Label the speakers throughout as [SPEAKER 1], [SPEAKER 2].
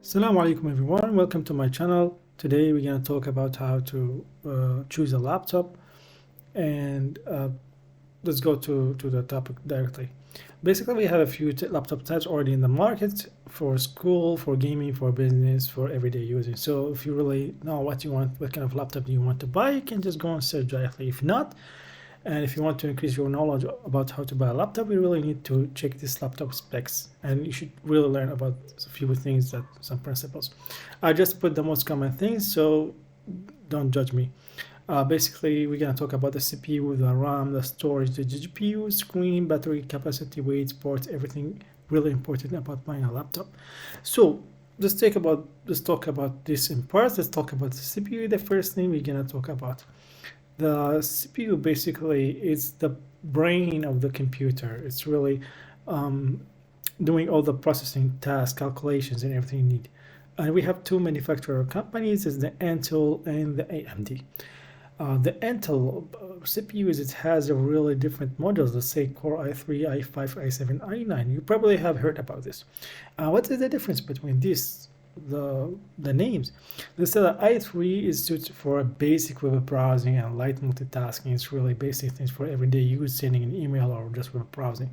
[SPEAKER 1] Assalamu alaikum everyone, welcome to my channel. Today we're going to talk about how to choose a laptop, and let's go to the topic directly. Basically, we have a few laptop types already in the market for school, for gaming, for business, for everyday using. So if you really know what you want, what kind of laptop you want to buy, you can just go and search directly. If not, and if you want to increase your knowledge about how to buy a laptop, you really need to check this laptop specs, and you should really learn about a few things, that some principles. I just put the most common things, so don't judge me. Basically, we're gonna talk about the CPU, the RAM, the storage, the GPU, screen, battery capacity, weight, ports, everything really important about buying a laptop. So let's talk about this in parts. Let's talk about the CPU. The first thing we're gonna talk about. The CPU basically is the brain of the computer. It's really doing all the processing tasks, calculations, and everything you need. And we have two manufacturer companies, is the Intel and the AMD. The Intel CPUs, it has a really different models, let's say Core i3, i5, i7, i9. You probably have heard about this. What is the difference between these? The names. Let's say that i3 is suited for basic web browsing and light multitasking. It's really basic things for everyday use, sending an email or just web browsing.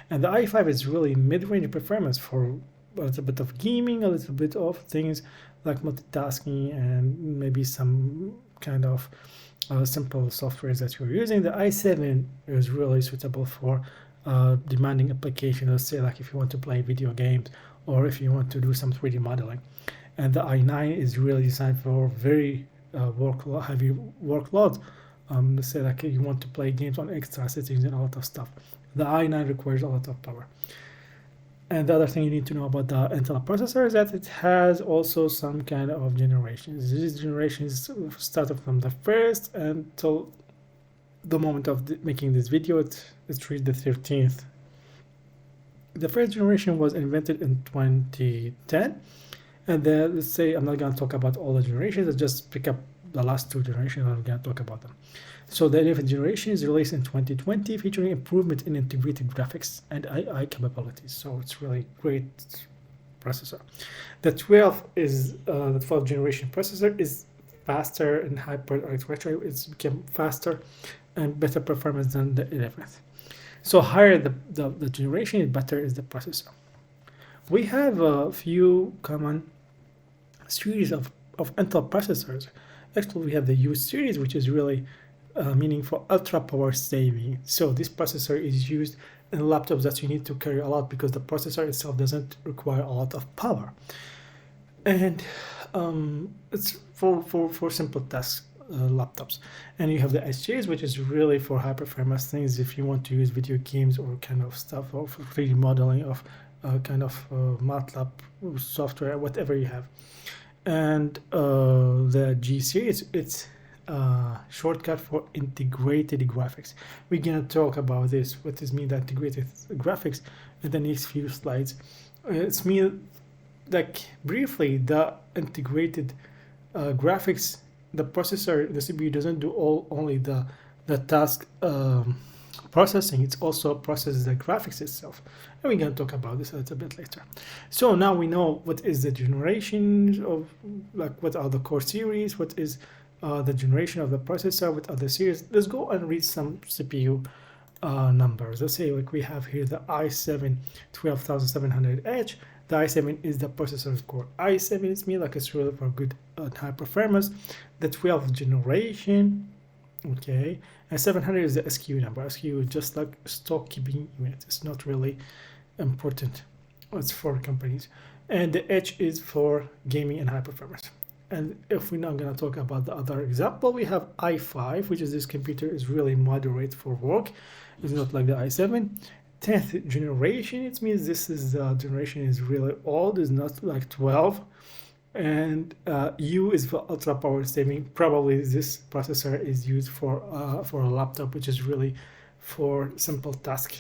[SPEAKER 1] And the i5 is really mid-range performance for a little bit of gaming, a little bit of things like multitasking, and maybe some kind of simple softwares that you're using. The i7 is really suitable for demanding applications. Let's say like if you want to play video games, or if you want to do some 3D modeling. And the i9 is really designed for very heavy workload. Let's say like you want to play games on extra settings and a lot of stuff. The i9 requires a lot of power. And the other thing you need to know about the Intel processor is that it has also some kind of generations. These generations started from the first until the moment of making this video. It reached the 13th. The first generation was invented in 2010, and then let's say I'm not going to talk about all the generations. Let's just pick up the last two generations and I'm going to talk about them. So the 11th generation is released in 2020, featuring improvement in integrated graphics and AI capabilities. So it's really great processor. The 12th generation processor is faster in hyper architecture. It's become faster and better performance than the 11th. So higher the generation, better is the processor. We have a few common series of Intel processors. Actually, we have the U series, which is really meaning for ultra power saving. So this processor is used in laptops that you need to carry a lot because the processor itself doesn't require a lot of power. And it's for simple tasks. Laptops. And you have the S series, which is really for high performance things if you want to use video games or kind of stuff, or for 3D modeling of kind of MATLAB software, whatever you have. And the G series, it's shortcut for integrated graphics. We're gonna talk about this, what does mean that integrated graphics in the next few slides. It's mean like briefly the integrated graphics. The processor, the CPU doesn't do only the task processing. It's also processes the graphics itself, and we're going to talk about this a little bit later. So now we know what is the generation of, like what are the core series, what is the generation of the processor, what are the series. Let's go and read some CPU numbers. Let's say like we have here the i7 12700H. The i7 is the processor's core. i7 is mean like it's really for good high performance. The 12th generation, okay, and 700 is the SKU number. SKU is just like stock keeping unit. It's not really important. It's for companies. And the H is for gaming and high performance. And if we're not going to talk about the other example, we have i5, which is this computer is really moderate for work. It's not like the i7. 10th generation, it means this is the generation is really old, is not like 12. And U is for ultra power saving. Probably this processor is used for a laptop, which is really for simple task.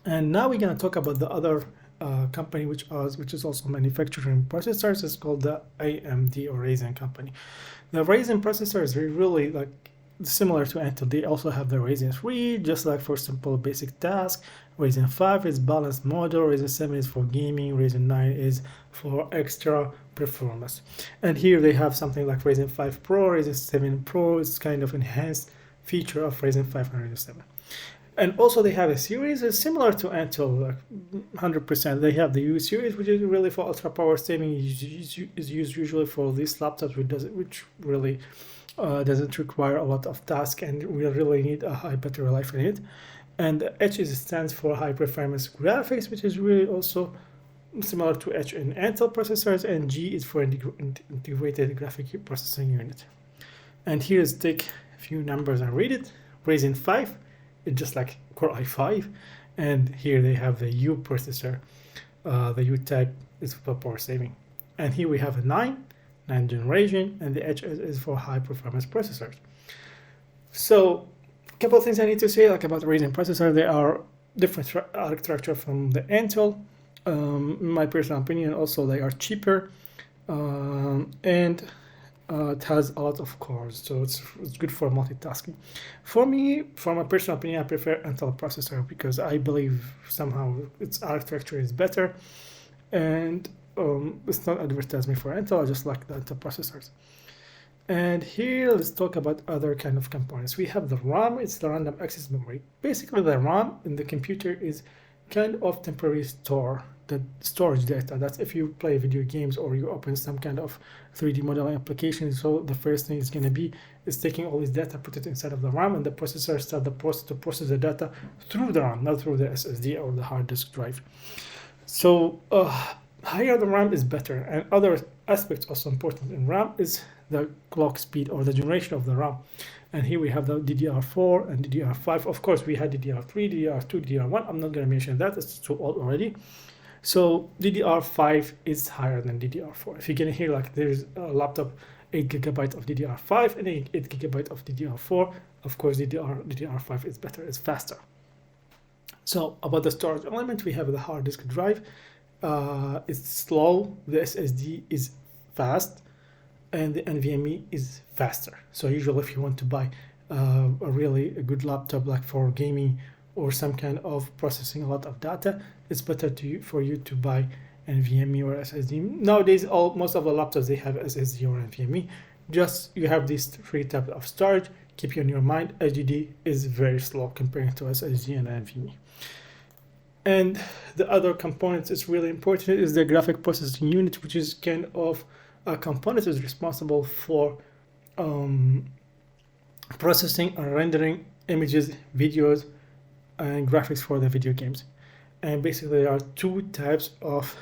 [SPEAKER 1] And now we're going to talk about the other company which is also manufacturing processors. It's called the AMD or Ryzen company. The Ryzen processor is really like similar to Intel, they also have the Ryzen 3, just like for simple basic tasks. Ryzen 5 is balanced model, Ryzen 7 is for gaming, Ryzen 9 is for extra performance. And here they have something like Ryzen 5 Pro, Ryzen 7 Pro. It's kind of enhanced feature of Ryzen 5 and Ryzen 7. And also they have a series is similar to Intel, like 100%. They have the U series, which is really for ultra power saving. Is used usually for these laptops, which really doesn't require a lot of tasks, and we really need a high battery life in it. And H stands for high performance graphics, which is really also similar to H in Intel processors, and G is for integrated graphic processing unit. And here's take a few numbers and read it. Ryzen 5, it's just like Core i5, and here they have the U processor. The U type is for power saving. And here we have a 9th generation, and the H is for high performance processors. So a couple of things I need to say like about the Ryzen processor. They are different architecture from the Intel. In my personal opinion, also they are cheaper, and it has a lot of cores, so it's good for multitasking. For me, for my personal opinion, I prefer Intel processor because I believe somehow its architecture is better, and it's not advertising for Intel. I just like the Intel processors. And here, let's talk about other kind of components. We have the RAM. It's the random access memory. Basically, the RAM in the computer is kind of temporary storage data. That's if you play video games or you open some kind of 3D modeling application. So the first thing is going to be is taking all this data, put it inside of the RAM, and the processor start the process to process the data through the RAM, not through the SSD or the hard disk drive. So higher the RAM is better. And other aspects also important in RAM is the clock speed or the generation of the RAM. And here we have the DDR4 and DDR5. Of course, we had DDR3, DDR2, DDR1. I'm not going to mention that. It's too old already. So DDR5 is higher than DDR4. If you're going to hear like there's a laptop, 8 GB of DDR5 and 8 GB of DDR4, of course, DDR5 is better, it's faster. So about the storage element, we have the hard disk drive. It's slow, the SSD is fast, and the NVMe is faster. So usually if you want to buy a good laptop like for gaming or some kind of processing a lot of data, it's better for you to buy NVMe or SSD. Nowadays, most of the laptops, they have SSD or NVMe. Just you have these three types of storage. Keep in your mind, HDD is very slow compared to SSD and NVMe. And the other component is really important is the graphic processing unit, which is kind of a component is responsible for processing and rendering images, videos, and graphics for the video games. And basically there are two types of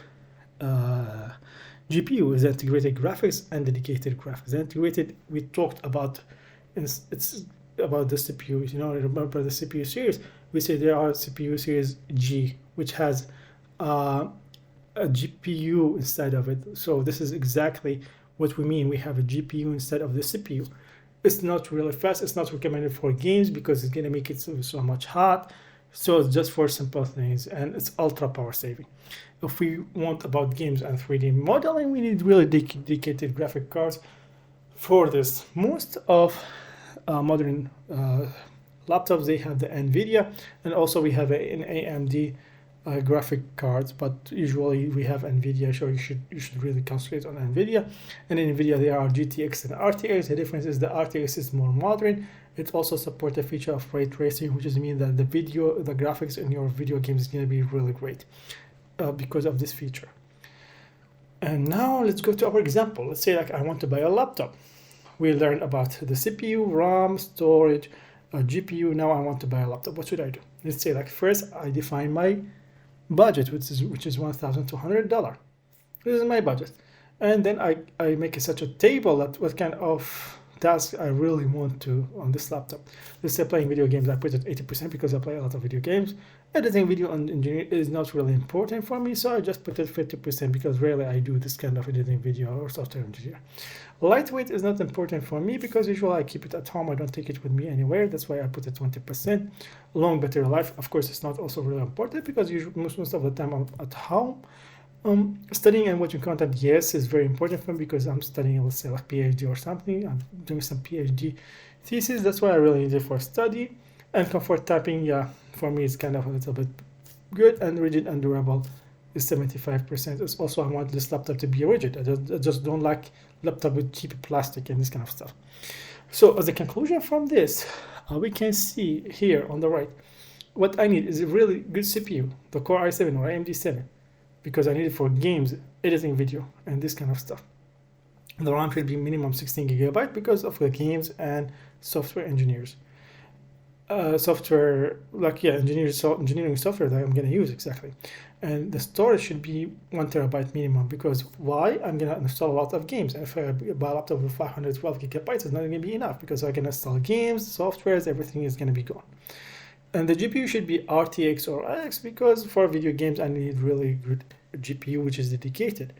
[SPEAKER 1] GPU, is integrated graphics and dedicated graphics. The integrated, we talked about, it's about the CPU. You know, remember the CPU series? We say there are CPU series G, which has a GPU inside of it. So this is exactly what we mean. We have a GPU instead of the CPU. It's not really fast. It's not recommended for games because it's going to make it so much hot. So it's just for simple things, and it's ultra power saving. If we want about games and 3D modeling, we need really dedicated graphic cards for this. Most of modern laptops, they have the NVIDIA, and also we have an AMD graphic cards, but usually we have NVIDIA, so you should really concentrate on NVIDIA. And in NVIDIA, there are GTX and RTX. The difference is the RTX is more modern. It also supports a feature of ray tracing, which means that the graphics in your video games is going to be really great because of this feature. And now let's go to our example. Let's say like I want to buy a laptop. We learned about the CPU, RAM, storage, GPU. Now I want to buy a laptop. What should I do? Let's say like first I define my budget, which is $1,200. This is my budget. And then I make such a table that what kind of tasks I really want to on this laptop. Let's say playing video games, I put it 80% because I play a lot of video games. Editing video and engineering is not really important for me, so I just put it 50% because rarely I do this kind of editing video or software engineer. Lightweight is not important for me because usually I keep it at home. I don't take it with me anywhere. That's why I put it 20%. Long battery life, of course, it's not also really important because most of the time I'm at home. Studying and watching content, yes, is very important for me because I'm studying, let's say, like PhD or something. I'm doing some PhD thesis. That's why I really need it for study. And comfort typing, yeah, for me it's kind of a little bit good. And rigid and durable is 75%. It's also, I want this laptop to be rigid. I just don't like laptop with cheap plastic and this kind of stuff. So as a conclusion from this, we can see here on the right, what I need is a really good CPU, the Core i7 or AMD 7, because I need it for games, editing video, and this kind of stuff. The RAM should be minimum 16 GB because of the games and software engineers. Engineering software that I'm gonna use exactly. And the storage should be 1 TB minimum, because why? I'm gonna install a lot of games. And if I buy a laptop with 512 GB, it's not gonna be enough, because I can install games, softwares, everything is gonna be gone. And the GPU should be RTX or RX, because for video games I need really good GPU which is dedicated.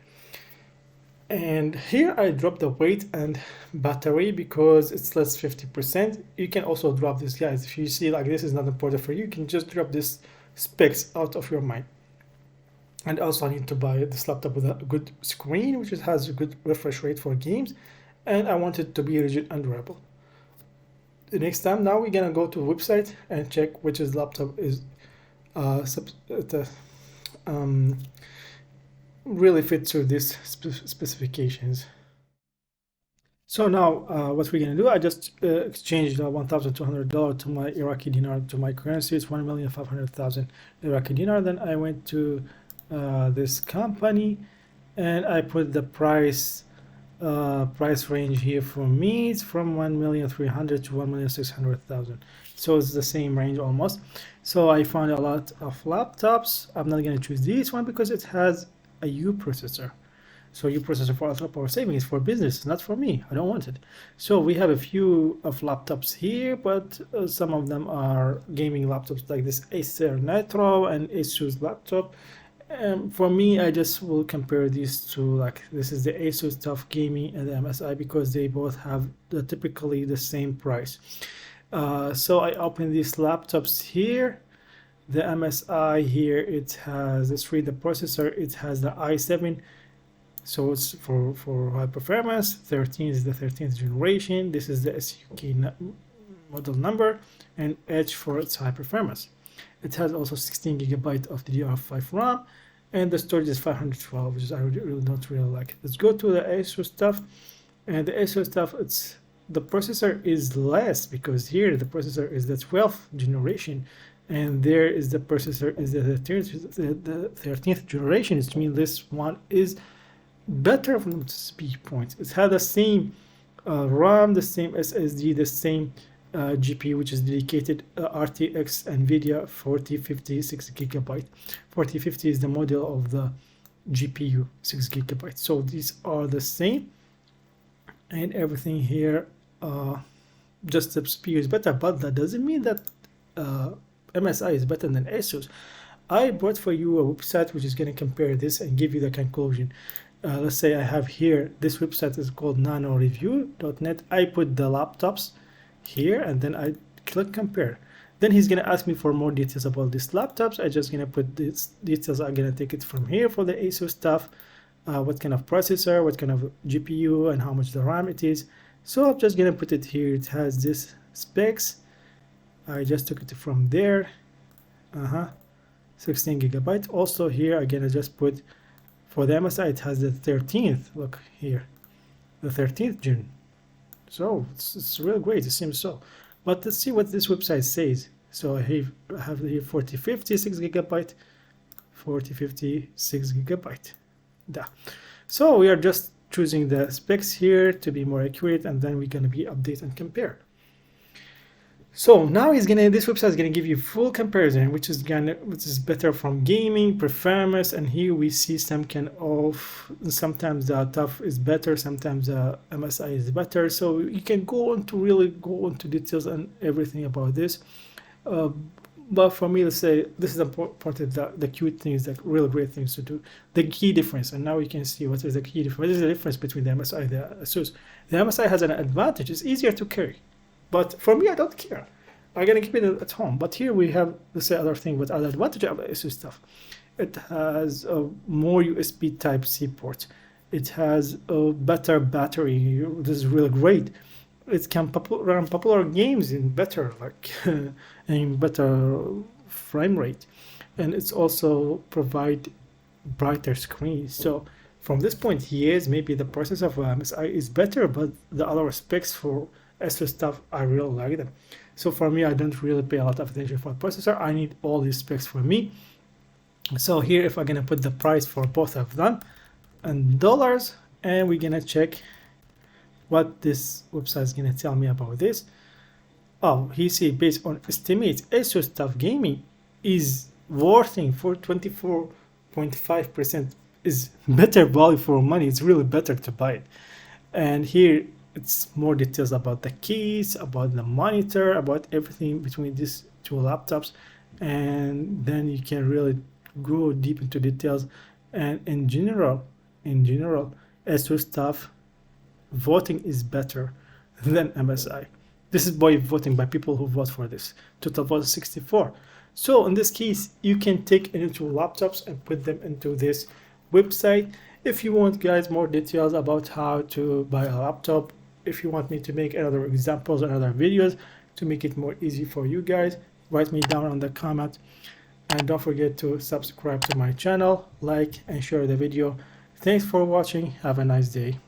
[SPEAKER 1] And here I drop the weight and battery because it's less 50%. You can also drop this, guys. If you see like this is not important for you, you can just drop this specs out of your mind. And also I need to buy this laptop with a good screen, which has a good refresh rate for games. And I want it to be rigid and durable. The next time, now we're gonna go to a website and check which is laptop is really fit to these specifications. So now what we're gonna do, I just exchanged $1,200 to my Iraqi dinar to my currency. It's 1,500,000 Iraqi dinar. Then I went to this company and I put the price range here for me. It's from 1,300,000 to 1,600,000. So it's the same range almost. So I found a lot of laptops. I'm not gonna choose this one because it has a U processor. So U processor for ultra power saving is for business, it's not for me. I don't want it. So we have a few of laptops here, but some of them are gaming laptops like this Acer Nitro and Asus laptop. For me, I just will compare these two. Like this is the Asus TUF Gaming and the MSI, because they both have typically the same price. So I open these laptops here. The MSI here, it has, let's read the processor, it has the i7, so it's for high performance. 13 is the 13th generation. This is the SUK model number, and H for its high performance. It has also 16 GB of DDR5 RAM, and the storage is 512, which I really don't really like. Let's go to the Asus stuff, and the Asus stuff, it's the processor is less, because here the processor is the 12th generation. And there is the processor is the 13th generation, which means this one is better from the speed points. It had the same RAM, the same SSD, the same GPU, which is dedicated RTX NVIDIA 4050 6 GB. 4050 is the model of the GPU, 6 GB. So these are the same, and everything here, just the CPU is better, but that doesn't mean that MSI is better than Asus. I brought for you a website which is going to compare this and give you the conclusion. Let's say I have here, this website is called nanoreview.net. I put the laptops here and then I click compare. Then he's going to ask me for more details about these laptops. I just going to put these details. I'm going to take it from here for the Asus stuff. What kind of processor, what kind of GPU, and how much the RAM it is. So I'm just going to put it here. It has this specs. I just took it from there. 16 GB. Also here again, I just put for the MSI, it has the 13th. Look here, the 13th gen. So it's really great. It seems so. But let's see what this website says. So I have here 4050 6 GB, 4050 6 GB. Da. So we are just choosing the specs here to be more accurate, and then we're gonna be update and compare. So now this website is gonna give you full comparison, which is better from gaming, performance, and here we see some kind of, sometimes the TUF is better, sometimes the MSI is better. So you can really go into details and everything about this. But for me, let's say this is important. The cute things, the real great things to do. The key difference, and now you can see what is the key difference. What is the difference between the MSI and the Asus? The MSI has an advantage; it's easier to carry. But for me, I don't care. I'm gonna keep it at home. But here we have, let's say, other thing. But other advantage of the Asus stuff, it has more USB Type-C ports. It has a better battery. This is really great. it can run popular games in better, like in better frame rate, and it's also provide brighter screens. So from this point, yes, maybe the process of MSI is better, but the other specs for SO stuff, I really like them. So for me, I don't really pay a lot of attention for the processor. I need all these specs for me. So here, if I'm gonna put the price for both of them in dollars, and we're gonna check what this website is gonna tell me about this. Oh, he said based on estimates, SO stuff gaming is worthing for 24.5% is better value for money. It's really better to buy it. And here it's more details about the keys, about the monitor, about everything between these two laptops, and then you can really go deep into details. And in general, SO stuff voting is better than MSI. This is by voting by people who vote for this. Total vote is 64. So in this case, you can take any two laptops and put them into this website. If you want, guys, more details about how to buy a laptop, if you want me to make other examples or other videos to make it more easy for you guys, write me down on the comment. And don't forget to subscribe to my channel, like and share the video. Thanks for watching. Have a nice day.